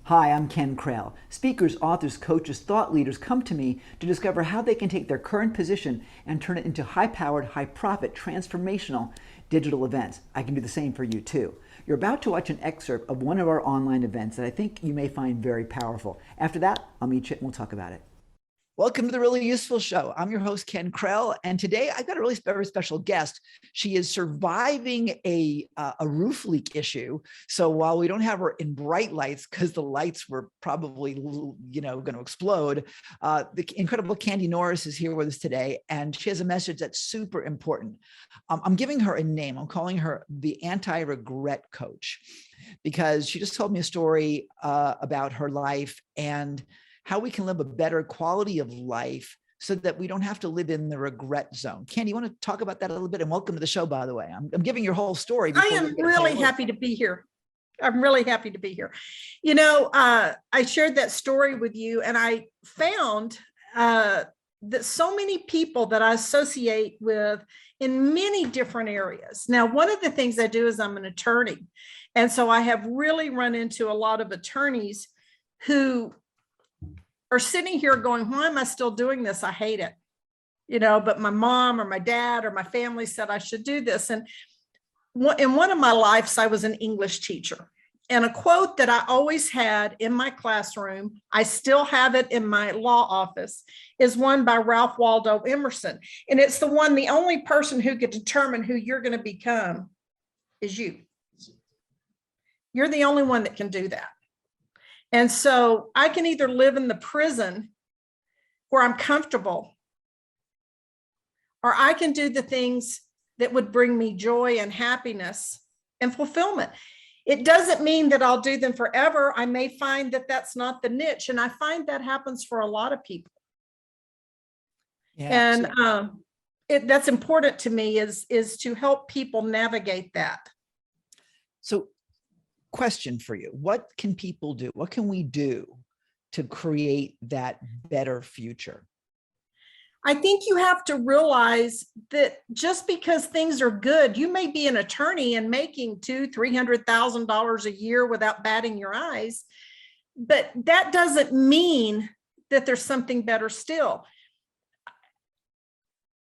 Hi, I'm Ken Krell. Speakers, authors, coaches, thought leaders come to me to discover how they can take their current position and turn it into high-powered, high-profit, transformational digital events. I can do the same for you too. You're about to watch an excerpt of one of our online events that I think you may find very powerful. After that, I'll meet you and we'll talk about it. Welcome to the Really Useful Show. I'm your host, Ken Krell, and today I've got a really very special guest. She is surviving a roof leak issue. So while we don't have her in bright lights because the lights were probably, going to explode, the incredible Candy Norris is here with us today, and she has a message that's super important. I'm giving her a name. I'm calling her the anti-regret coach because she just told me a story about her life and how we can live a better quality of life so that we don't have to live in the regret zone. Candy, you want to talk about that a little bit? And welcome to the show, by the way. I'm giving your whole story. I am really happy to be here. I'm really happy to be here. You know, I shared that story with you, and I found that so many people that I associate with in many different areas. Now, one of the things I do is I'm an attorney. And so I have really run into a lot of attorneys who are sitting here going, why am I still doing this? I hate it. But my mom or my dad or my family said I should do this. And in one of my lives, I was an English teacher. And a quote that I always had in my classroom, I still have it in my law office, is one by Ralph Waldo Emerson. And it's the only person who can determine who you're going to become is you. You're the only one that can do that. And so I can either live in the prison where I'm comfortable, or I can do the things that would bring me joy and happiness and fulfillment. It doesn't mean that I'll do them forever. I may find that that's not the niche. And I find that happens for a lot of people. Yeah, and that's important to me is to help people navigate that. So question for you. What can people do? What can we do to create that better future? I think you have to realize that just because things are good, you may be an attorney and making $200,000-$300,000 a year without batting your eyes, but that doesn't mean that there's something better still.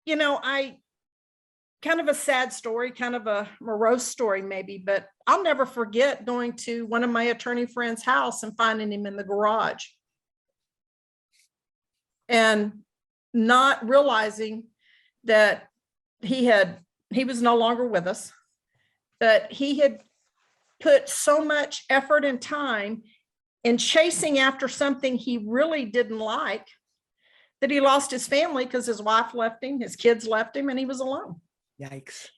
I kind of a sad story, kind of a morose story maybe, but I'll never forget going to one of my attorney friends' house and finding him in the garage and not realizing that he was no longer with us, but he had put so much effort and time in chasing after something he really didn't like that he lost his family because his wife left him, his kids left him, and he was alone. Yikes.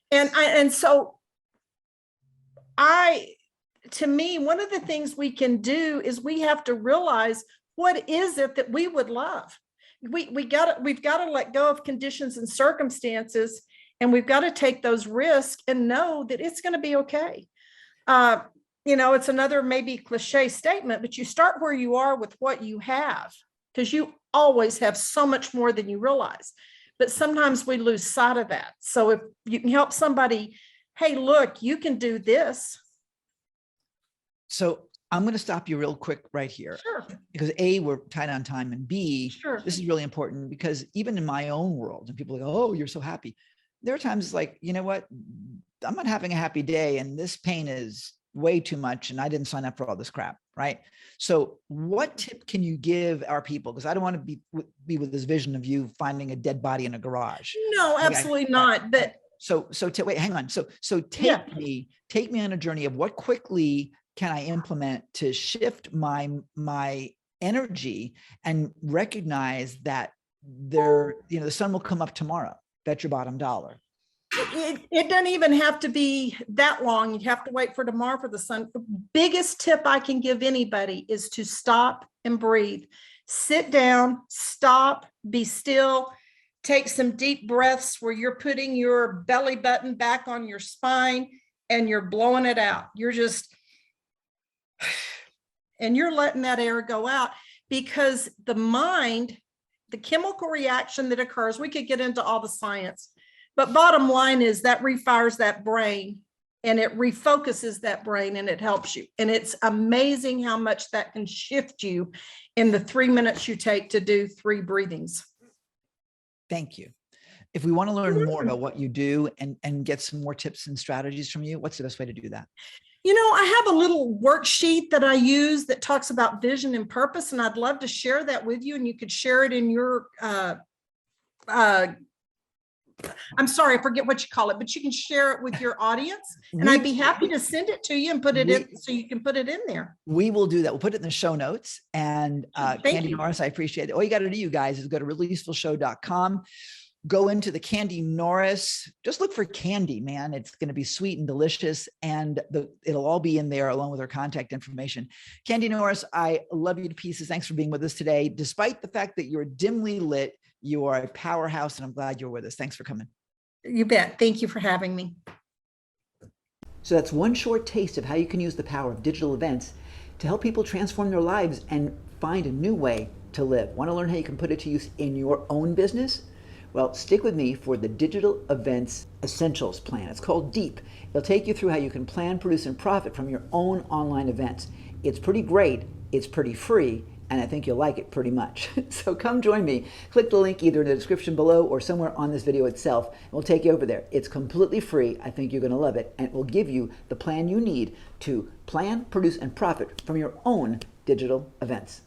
To me, one of the things we can do is we have to realize what is it that we would love. We've got to let go of conditions and circumstances, and we've got to take those risks and know that it's going to be okay. It's another maybe cliche statement, but you start where you are with what you have, because you always have so much more than you realize. But sometimes we lose sight of that. So if you can help somebody, hey, look, you can do this. So I'm going to stop you real quick right here. Sure. Because A, we're tight on time, and B, sure, this is really important because even in my own world, and people go, oh, you're so happy. There are times like, you know what? I'm not having a happy day and this pain is way too much and I didn't sign up for all this crap, right? So what tip can you give our people? Because I don't want to be with this vision of you finding a dead body in a garage. No, absolutely not. But wait, hang on. So take me on a journey of what quickly can I implement to shift my energy and recognize that the sun will come up tomorrow. Bet your bottom dollar. It doesn't even have to be that long. You have to wait for tomorrow for the sun. The biggest tip I can give anybody is to stop and breathe. Sit down, stop, be still, take some deep breaths where you're putting your belly button back on your spine and you're blowing it out. You're just, and you're letting that air go out, because the mind, the chemical reaction that occurs, we could get into all the science, but bottom line is that refires that brain and it refocuses that brain and it helps you. And it's amazing how much that can shift you in the 3 minutes you take to do 3 breathings. Thank you. If we want to learn more about what you do and get some more tips and strategies from you, what's the best way to do that? You know, I have a little worksheet that I use that talks about vision and purpose, and I'd love to share that with you, and you could share it in your, I'm sorry, I forget what you call it, but you can share it with your audience, and I'd be happy to send it to you and put it in so you can put it in there. We will do that. We'll put it in the show notes. And Candy Norris, I appreciate it. All you got to do, you guys, is go to releasefulshow.com. Go into the Candy Norris, just look for Candy, man. It's going to be sweet and delicious. And it'll all be in there along with our contact information. Candy Norris, I love you to pieces. Thanks for being with us today. Despite the fact that you're dimly lit, you are a powerhouse, and I'm glad you're with us. Thanks for coming. You bet. Thank you for having me. So that's one short taste of how you can use the power of digital events to help people transform their lives and find a new way to live. Want to learn how you can put it to use in your own business? Well, stick with me for the Digital Events Essentials Plan. It's called DEEP. It'll take you through how you can plan, produce, and profit from your own online events. It's pretty great, it's pretty free, and I think you'll like it pretty much. So come join me. Click the link either in the description below or somewhere on this video itself, and we'll take you over there. It's completely free. I think you're going to love it, and it will give you the plan you need to plan, produce, and profit from your own digital events.